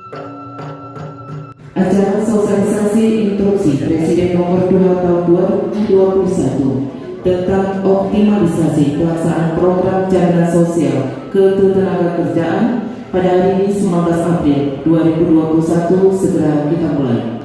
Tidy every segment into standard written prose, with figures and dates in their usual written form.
Acara sosialisasi instruksi Presiden Nomor 2 Tahun 2021 tentang optimalisasi pelaksanaan program jaminan sosial ketenagakerjaan pada hari ini 19 April 2021 segera kita mulai.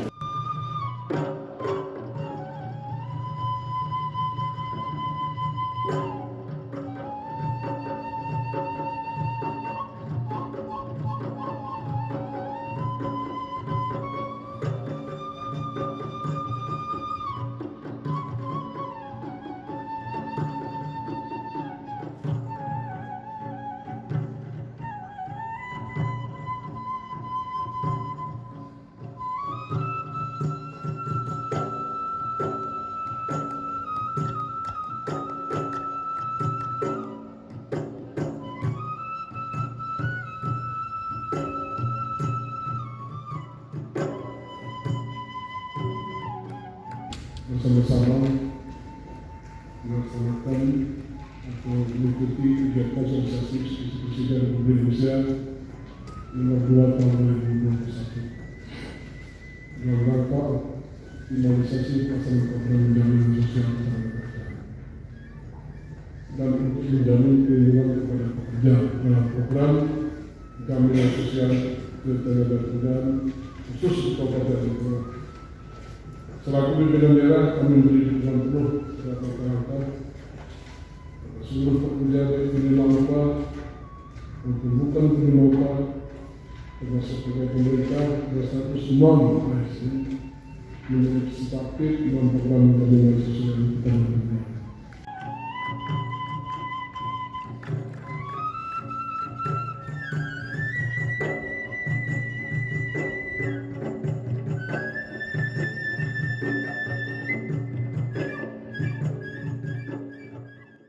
Bersama-sama melaksanakan atau mengikuti kegiatan sosialisasi Presiden Republik Indonesia Nomor 2 Tahun 2021 dalam rangka optimalisasi pelaksanaan program jaminan sosial ketenagakerjaan dan untuk menjamin perlindungan kepada pekerja dalam program jaminan sosial ketenagakerjaan khusus di Kabupaten Bogor. Selaku pimpinan daerah, kami memberi dukungan penuh kepada masyarakat, seluruh pekerja dari penerima upah, maupun bukan penerima upah, termasuk pegawai pemerintah berstatus non-ASN menjadi peserta aktif dalam program jaminan sosial ketenagakerjaan.